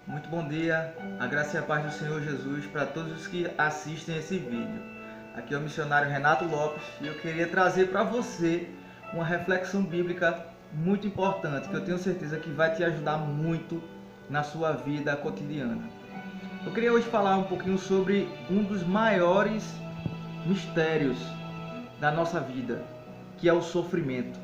Muito bom dia, a graça e a paz do Senhor Jesus para todos os que assistem esse vídeo. Aqui é o missionário Renato Lopes e eu queria trazer para você uma reflexão bíblica muito importante, que eu tenho certeza que vai te ajudar muito na sua vida cotidiana. Eu queria hoje falar um pouquinho sobre um dos maiores mistérios da nossa vida, que é o sofrimento.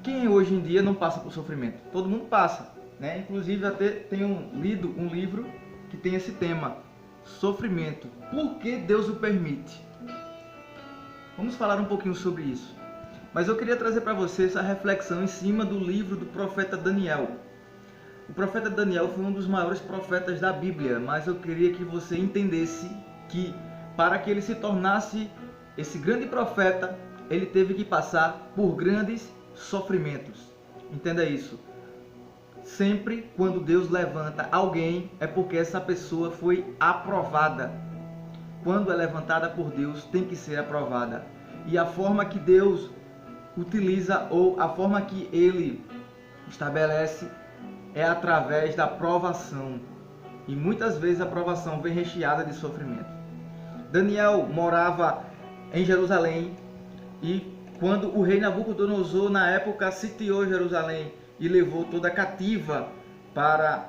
Quem hoje em dia não passa por sofrimento? Todo mundo passa, né? Inclusive até tenho lido um livro que tem esse tema, sofrimento. Por que Deus o permite? Vamos falar um pouquinho sobre isso. Mas eu queria trazer para você essa reflexão em cima do livro do profeta Daniel. O profeta Daniel foi um dos maiores profetas da Bíblia, mas eu queria que você entendesse que para que ele se tornasse esse grande profeta, ele teve que passar por grandes sofrimentos. Entenda isso. Sempre quando Deus levanta alguém, é porque essa pessoa foi aprovada. Quando é levantada por Deus, tem que ser aprovada. E a forma que Deus utiliza, ou a forma que Ele estabelece, é através da provação. E muitas vezes a provação vem recheada de sofrimento. Daniel morava em Jerusalém e quando o rei Nabucodonosor, na época, sitiou Jerusalém e levou toda cativa para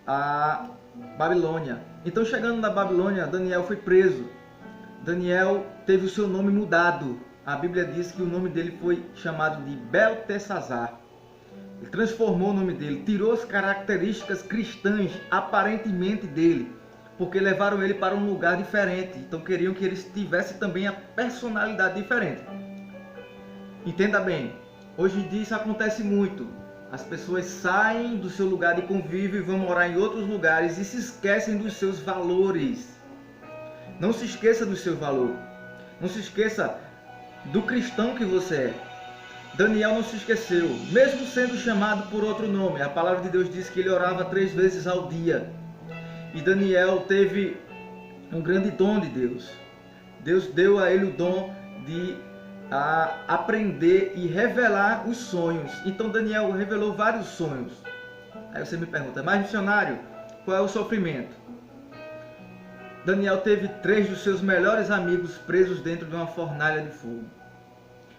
a Babilônia. Então, chegando na Babilônia, Daniel foi preso. Daniel teve o seu nome mudado. A Bíblia diz que o nome dele foi chamado de Beltesazar. Ele transformou o nome dele, tirou as características cristãs aparentemente dele, porque levaram ele para um lugar diferente. Então, queriam que ele tivesse também a personalidade diferente. Entenda bem, hoje em dia isso acontece muito. As pessoas saem do seu lugar de convívio e vão morar em outros lugares e se esquecem dos seus valores. Não se esqueça do seu valor. Não se esqueça do cristão que você é. Daniel não se esqueceu, mesmo sendo chamado por outro nome. A palavra de Deus diz que ele orava 3 vezes ao dia. E Daniel teve um grande dom de Deus. Deus deu a ele o dom de aprender e revelar os sonhos. Então Daniel revelou vários sonhos. Aí você me pergunta, mas missionário, qual é o sofrimento? Daniel teve 3 dos seus melhores amigos presos dentro de uma fornalha de fogo,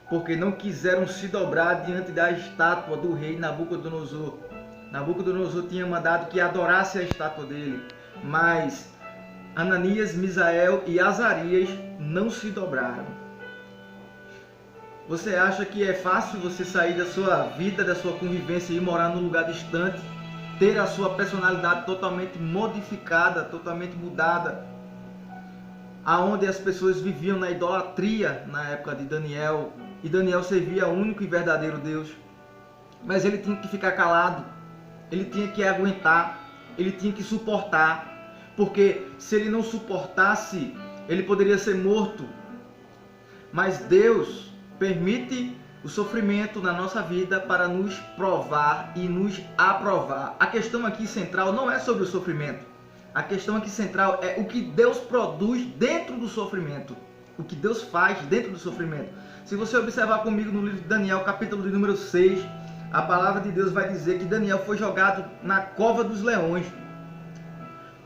porque não quiseram se dobrar diante da estátua do rei Nabucodonosor. Nabucodonosor tinha mandado que adorasse a estátua dele, mas Ananias, Misael e Azarias não se dobraram. Você acha que é fácil você sair da sua vida, da sua convivência e morar num lugar distante, ter a sua personalidade totalmente modificada, totalmente mudada, aonde as pessoas viviam na idolatria na época de Daniel, e Daniel servia ao único e verdadeiro Deus, mas ele tinha que ficar calado, ele tinha que aguentar, ele tinha que suportar, porque se ele não suportasse, ele poderia ser morto. Mas Deus permite o sofrimento na nossa vida para nos provar e nos aprovar. A questão aqui central não é sobre o sofrimento. A questão aqui central é o que Deus produz dentro do sofrimento. O que Deus faz dentro do sofrimento. Se você observar comigo no livro de Daniel, capítulo de número 6, a palavra de Deus vai dizer que Daniel foi jogado na cova dos leões.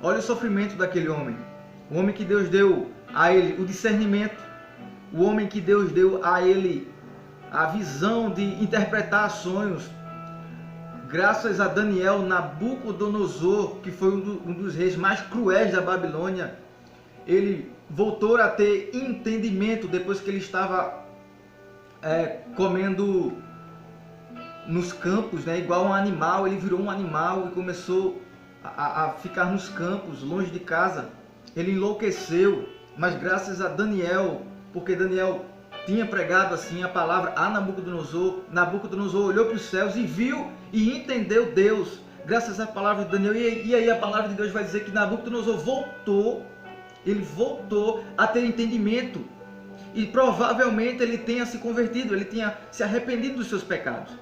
Olha o sofrimento daquele homem. O homem que Deus deu a ele o discernimento. O homem que Deus deu a ele a visão de interpretar sonhos. Graças a Daniel, Nabucodonosor, que foi um dos reis mais cruéis da Babilônia, ele voltou a ter entendimento depois que ele estava comendo nos campos, né, igual um animal. Ele virou um animal e começou a ficar nos campos, longe de casa. Ele enlouqueceu, mas graças a Daniel, porque Daniel tinha pregado assim a palavra a Nabucodonosor. Nabucodonosor olhou para os céus e viu e entendeu Deus, graças à palavra de Daniel. E aí a palavra de Deus vai dizer que Nabucodonosor voltou a ter entendimento. E provavelmente ele tenha se convertido, ele tenha se arrependido dos seus pecados.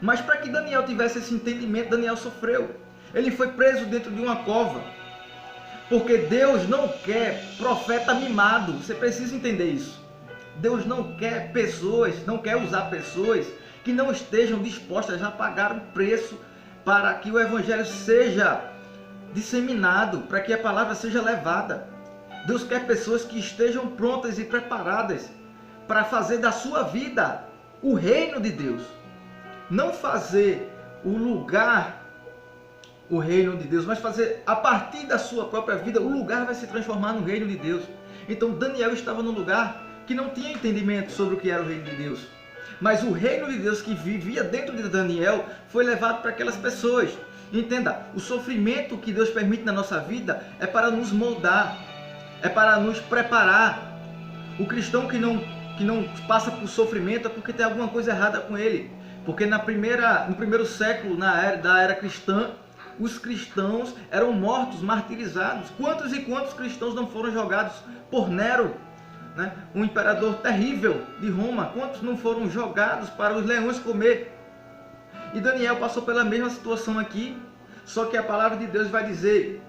Mas para que Daniel tivesse esse entendimento, Daniel sofreu. Ele foi preso dentro de uma cova. Porque Deus não quer profeta mimado. Você precisa entender isso. Deus não quer pessoas, não quer usar pessoas que não estejam dispostas a pagar o preço para que o evangelho seja disseminado, para que a palavra seja levada. Deus quer pessoas que estejam prontas e preparadas para fazer da sua vida o reino de Deus. Não fazer o lugar o reino de Deus, mas fazer a partir da sua própria vida, o lugar vai se transformar no reino de Deus. Então Daniel estava num lugar que não tinha entendimento sobre o que era o reino de Deus. Mas o reino de Deus que vivia dentro de Daniel foi levado para aquelas pessoas. Entenda, o sofrimento que Deus permite na nossa vida é para nos moldar, é para nos preparar. O cristão que não passa por sofrimento é porque tem alguma coisa errada com ele. Porque no primeiro século, da era cristã, os cristãos eram mortos, martirizados. Quantos e quantos cristãos não foram jogados por Nero, né? Um imperador terrível de Roma? Quantos não foram jogados para os leões comer? E Daniel passou pela mesma situação aqui, só que a palavra de Deus vai dizer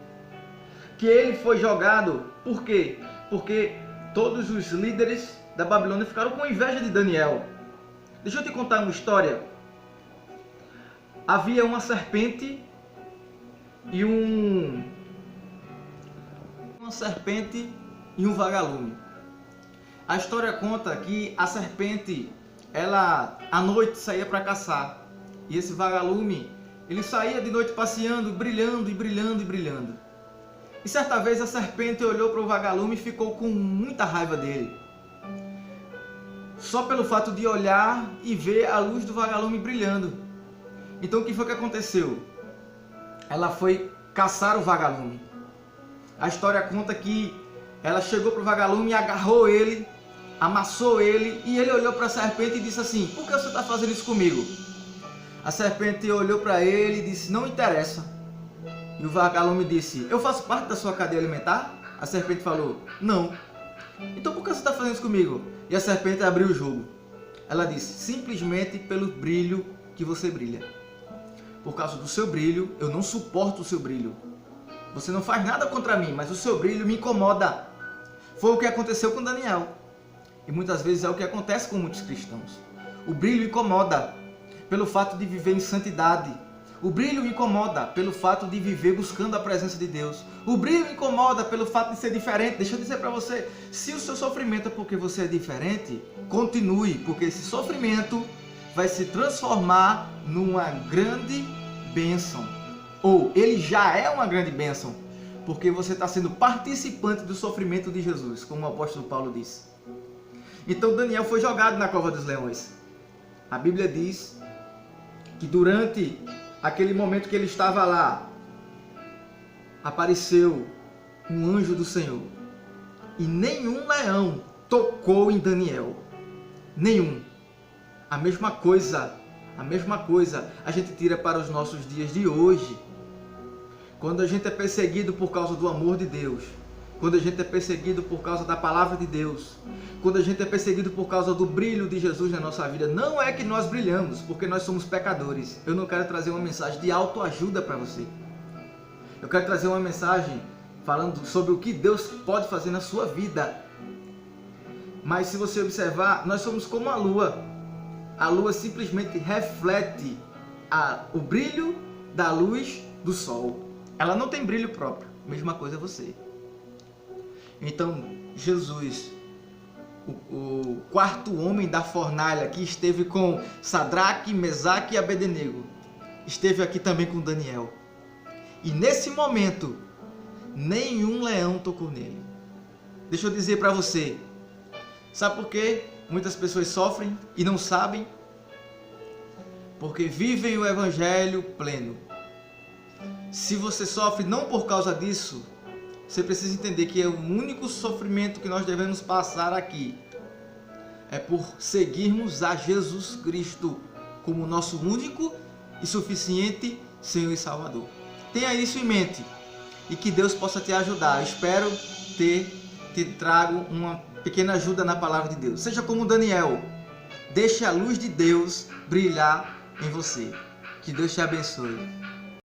que ele foi jogado. Por quê? Porque todos os líderes da Babilônia ficaram com inveja de Daniel. Deixa eu te contar uma história. Havia uma serpente e um vagalume. A história conta que a serpente, ela à noite saía para caçar, e esse vagalume, ele saía de noite passeando, brilhando e brilhando e brilhando. E certa vez a serpente olhou para o vagalume e ficou com muita raiva dele, só pelo fato de olhar e ver a luz do vagalume brilhando. Então o que foi que aconteceu? Ela foi caçar o vagalume. A história conta que ela chegou para o vagalume e agarrou ele, amassou ele, e ele olhou para a serpente e disse assim: por que você está fazendo isso comigo? A serpente olhou para ele e disse: não interessa. E o vagalume disse: eu faço parte da sua cadeia alimentar? A serpente falou: não. Então por que você está fazendo isso comigo? E a serpente abriu o jogo. Ela disse: simplesmente pelo brilho que você brilha. Por causa do seu brilho, eu não suporto o seu brilho. Você não faz nada contra mim, mas o seu brilho me incomoda. Foi o que aconteceu com Daniel. E muitas vezes é o que acontece com muitos cristãos. O brilho incomoda pelo fato de viver em santidade. O brilho incomoda pelo fato de viver buscando a presença de Deus. O brilho incomoda pelo fato de ser diferente. Deixa eu dizer para você, se o seu sofrimento é porque você é diferente, continue, porque esse sofrimento vai se transformar numa grande bênção. Ou ele já é uma grande bênção, porque você está sendo participante do sofrimento de Jesus, como o apóstolo Paulo disse. Então Daniel foi jogado na cova dos leões. A Bíblia diz que durante aquele momento que ele estava lá, apareceu um anjo do Senhor. E nenhum leão tocou em Daniel. Nenhum. A mesma coisa a gente tira para os nossos dias de hoje. Quando a gente é perseguido por causa do amor de Deus, quando a gente é perseguido por causa da palavra de Deus, quando a gente é perseguido por causa do brilho de Jesus na nossa vida, não é que nós brilhamos, porque nós somos pecadores. Eu não quero trazer uma mensagem de autoajuda para você. Eu quero trazer uma mensagem falando sobre o que Deus pode fazer na sua vida. Mas se você observar, nós somos como a lua. A lua simplesmente reflete o brilho da luz do sol. Ela não tem brilho próprio. Mesma coisa você. Então, Jesus, o quarto homem da fornalha, que esteve com Sadraque, Mesaque e Abednego, esteve aqui também com Daniel. E nesse momento, nenhum leão tocou nele. Deixa eu dizer para você, sabe por quê? Muitas pessoas sofrem e não sabem, porque vivem o evangelho pleno. Se você sofre não por causa disso, você precisa entender que o único sofrimento que nós devemos passar aqui é por seguirmos a Jesus Cristo como nosso único e suficiente Senhor e Salvador. Tenha isso em mente e que Deus possa te ajudar. Eu espero te trago uma pequena ajuda na palavra de Deus. Seja como Daniel, deixe a luz de Deus brilhar em você. Que Deus te abençoe.